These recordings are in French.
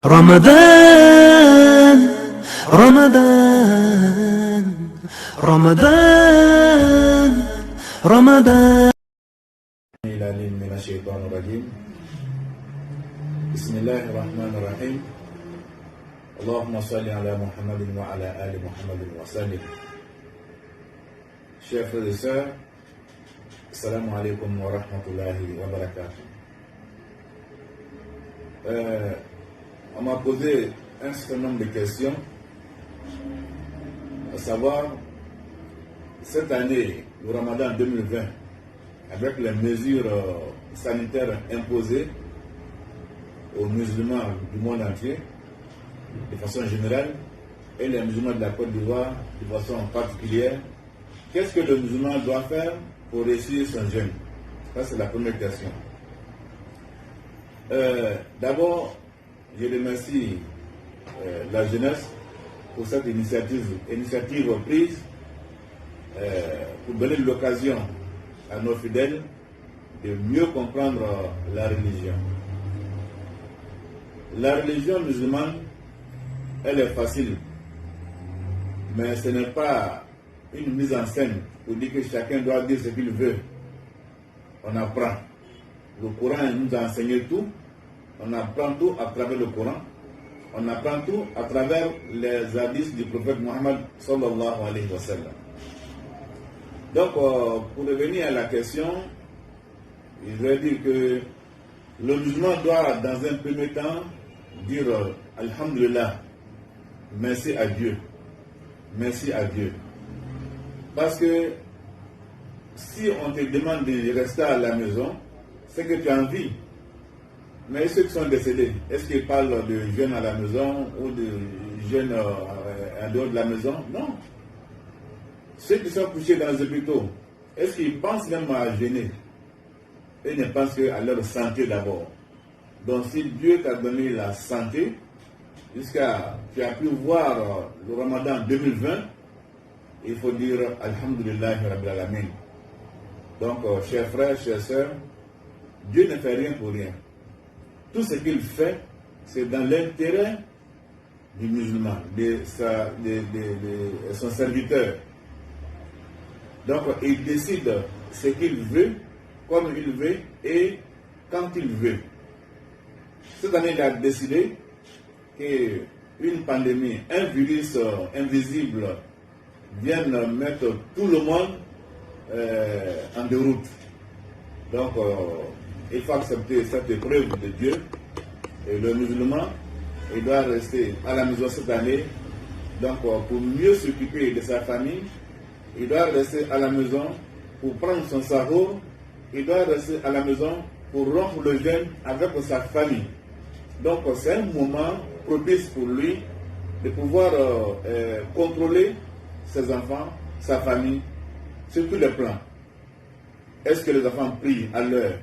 رمضان رمضان رمضان رمضان العليم من الشيطان الرجيم. بسم الله الرحمن الرحيم. اللهم صل على محمد وعلى آل محمد وسلم. Chers frères et sœurs, assalamu alaikum wa rahmatullahi wa barakatuh. On m'a posé un certain nombre de questions, à savoir, cette année, le Ramadan 2020, avec les mesures sanitaires imposées aux musulmans du monde entier, de façon générale, et les musulmans de la Côte d'Ivoire de façon particulière, qu'est-ce que le musulman doit faire pour réussir son jeûne? Ça, c'est la première question. D'abord, je remercie la jeunesse pour cette initiative prise pour donner l'occasion à nos fidèles de mieux comprendre la religion. La religion musulmane, elle est facile, mais ce n'est pas une mise en scène pour dire que chacun doit dire ce qu'il veut. On apprend. Le Coran nous a enseigné tout. On apprend tout à travers le Coran. On apprend tout à travers les hadiths du prophète Mohammed sallallahu alayhi wa sallam. Donc, pour revenir à la question, je vais dire que le musulman doit, dans un premier temps, dire Alhamdulillah, merci à Dieu. Merci à Dieu. Parce que si on te demande de rester à la maison, c'est que tu as envie. Mais ceux qui sont décédés, est-ce qu'ils parlent de jeunes à la maison ou de jeunes en dehors de la maison? Non. Ceux qui sont couchés dans les hôpitaux, est-ce qu'ils pensent même à jeûner? Ils ne pensent qu'à leur santé d'abord. Donc si Dieu t'a donné la santé, jusqu'à tu as pu voir le Ramadan 2020, il faut dire Alhamdulillah Rabbil Alamin. Donc, chers frères, chères sœurs, Dieu ne fait rien pour rien. Tout ce qu'il fait, c'est dans l'intérêt du musulman, de son serviteur. Donc, il décide ce qu'il veut, comme il veut et quand il veut. Cette année, il a décidé qu'une pandémie, un virus invisible, vienne mettre tout le monde en déroute. Donc, il faut accepter cette épreuve de Dieu. Et le musulman, il doit rester à la maison cette année. Donc, pour mieux s'occuper de sa famille, il doit rester à la maison pour prendre son sahur. Il doit rester à la maison pour rompre le jeûne avec sa famille. Donc, c'est un moment propice pour lui de pouvoir contrôler ses enfants, sa famille, sur tous les plans. Est-ce que les enfants prient à l'heure?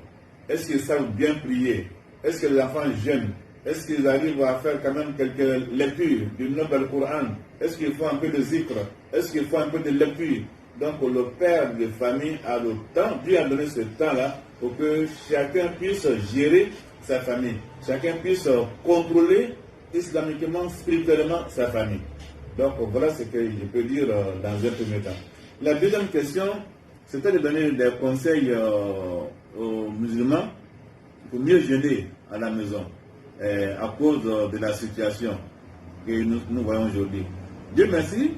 Est-ce qu'ils savent bien prier? Est-ce que les enfants jeûnent? Est-ce qu'ils arrivent à faire quand même quelques lectures du Noble Coran? Est-ce qu'il faut un peu de zikr? Est-ce qu'il faut un peu de lecture? Donc le père de famille a le temps, Dieu a donné ce temps-là pour que chacun puisse gérer sa famille. Chacun puisse contrôler islamiquement, spirituellement sa famille. Donc voilà ce que je peux dire dans un premier temps. La deuxième question, c'était de donner des conseils aux musulmans pour mieux jeûner à la maison à cause de la situation que nous voyons aujourd'hui. Dieu merci,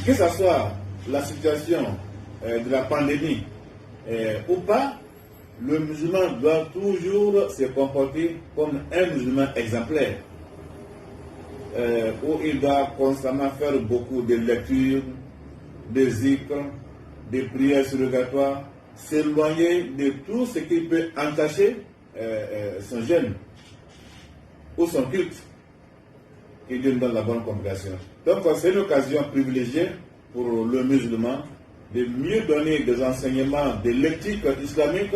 que ce soit la situation de la pandémie ou pas, le musulman doit toujours se comporter comme un musulman exemplaire. Où il doit constamment faire beaucoup de lectures, de zikr, de prières surrogatoires, s'éloigner de tout ce qui peut entacher son jeûne ou son culte, qui Dieu nous donne la bonne compréhension. Donc c'est une occasion privilégiée pour le musulman de mieux donner des enseignements de l'éthique islamique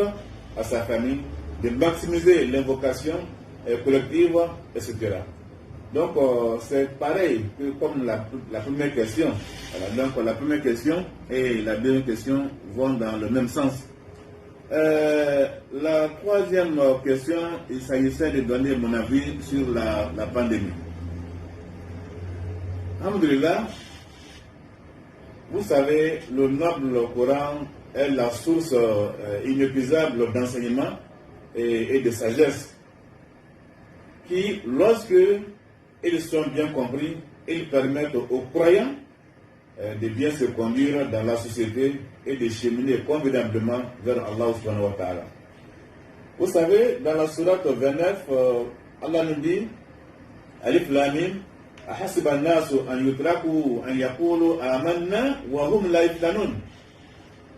à sa famille, de maximiser l'invocation collective, etc. Donc, c'est pareil que comme la première question. Voilà, donc, la première question et la deuxième question vont dans le même sens. La troisième question, il s'agissait de donner mon avis sur la pandémie. Alhamdulillah, vous savez, le noble Coran est la source inépuisable d'enseignement et de sagesse qui, lorsque ils sont bien compris, ils permettent aux croyants de bien se conduire dans la société et de cheminer convenablement vers Allah subhanahu wa ta'ala. Vous savez, dans la sourate 29, Allah nous dit, Alif Lamim, أحسب الناس أن يتركوا أن يقولوا آمنا وهم لا يفتنون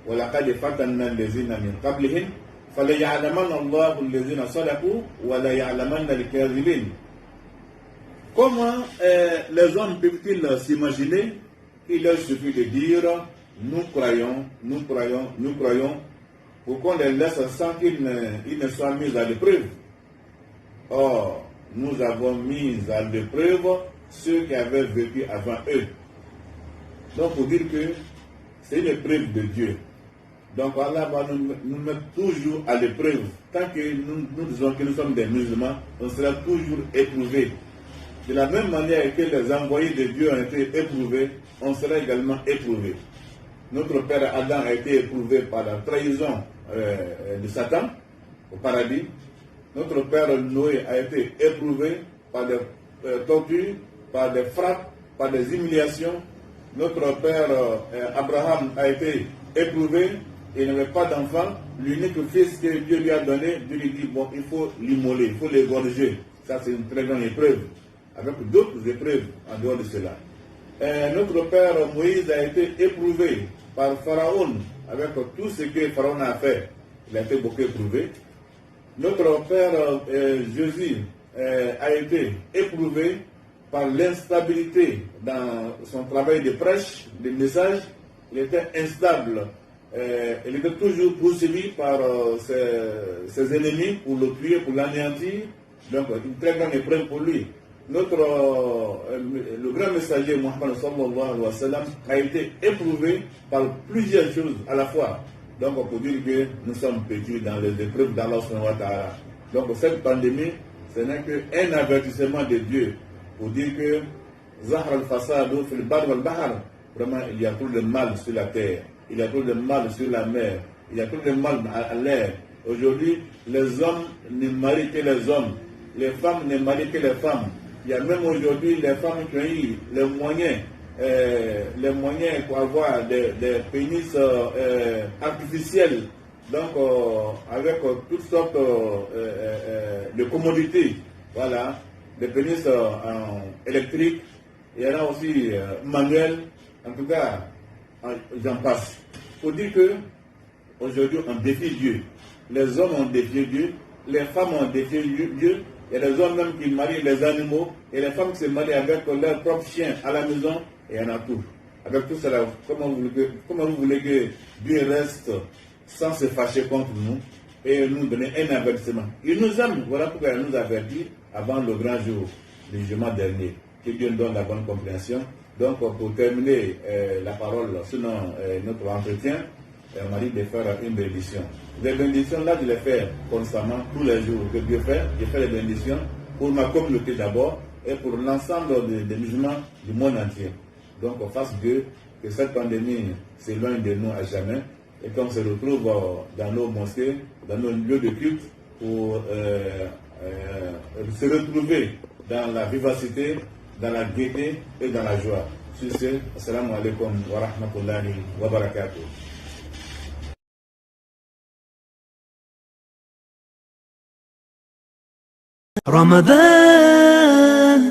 ولقد فتنا الذين من قبلهم فليعلمن الله الذين صدقوا وليعلمن الكاذبين. Comment les hommes peuvent-ils s'imaginer qu'il leur suffit de dire nous croyons, nous croyons, nous croyons, pour qu'on les laisse sans qu'ils ne soient mis à l'épreuve? Or, nous avons mis à l'épreuve ceux qui avaient vécu avant eux. Donc, pour dire que c'est une épreuve de Dieu. Donc, Allah va nous mettre toujours à l'épreuve. Tant que nous disons que nous sommes des musulmans, on sera toujours éprouvés. De la même manière que les envoyés de Dieu ont été éprouvés, on sera également éprouvés. Notre père Adam a été éprouvé par la trahison de Satan au paradis. Notre père Noé a été éprouvé par des tortures, par des frappes, par des humiliations. Notre père Abraham a été éprouvé, il n'avait pas d'enfant. L'unique fils que Dieu lui a donné, Dieu lui dit, bon, il faut l'immoler, il faut l'égorger. Ça, c'est une très grande épreuve, avec d'autres épreuves en dehors de cela. Notre père Moïse a été éprouvé par Pharaon, avec tout ce que Pharaon a fait. Il a été beaucoup éprouvé. Notre père Jésus a été éprouvé par l'instabilité dans son travail de prêche, de message. Il était instable. Il était toujours poursuivi par ses ennemis pour le tuer, pour l'anéantir. Donc, une très grande épreuve pour lui. Le grand messager Mohammed sallallahu alayhi wa sallam a été éprouvé par plusieurs choses à la fois. Donc, on peut dire que nous sommes perdus dans les épreuves d'Allah subhanahu wa ta'ala. Donc, cette pandémie, ce n'est qu'un avertissement de Dieu pour dire que Zahra al-Fasadu fil bar wal bahar. Vraiment, il y a trop de mal sur la terre, il y a trop de mal sur la mer, il y a trop de mal à l'air. Aujourd'hui, les hommes ne marient que les hommes, les femmes ne marient que les femmes. Il y a même aujourd'hui les femmes qui ont eu les moyens pour avoir des pénis artificiels, donc avec toutes sortes de commodités. Voilà, des pénis électriques, il y en a aussi manuels, en tout cas, j'en passe. Il faut dire que aujourd'hui on défie Dieu. Les hommes ont défié Dieu, les femmes ont défié Dieu. Il y a des hommes même qui marient les animaux et les femmes qui se marient avec leurs propres chiens à la maison, et il y en a tout. Avec tout cela, comment vous voulez que Dieu reste sans se fâcher contre nous et nous donner un avertissement? Il nous aime, voilà pourquoi il nous avertit avant le grand jour du jugement dernier. Que Dieu nous donne la bonne compréhension. Donc, pour terminer la parole, sinon notre entretien, on m'a dit de faire une bénédiction. Les bénédictions, là, je les fais constamment, tous les jours que Dieu fait. Je fais les bénédictions pour ma communauté d'abord et pour l'ensemble des musulmans du monde entier. Donc, on fasse Dieu que cette pandémie s'éloigne de nous à jamais et qu'on se retrouve dans nos mosquées, dans nos lieux de culte pour se retrouver dans la vivacité, dans la gaieté et dans la joie. Sur ce, assalamu alaikum wa rahmatullahi wa barakatuh. رمضان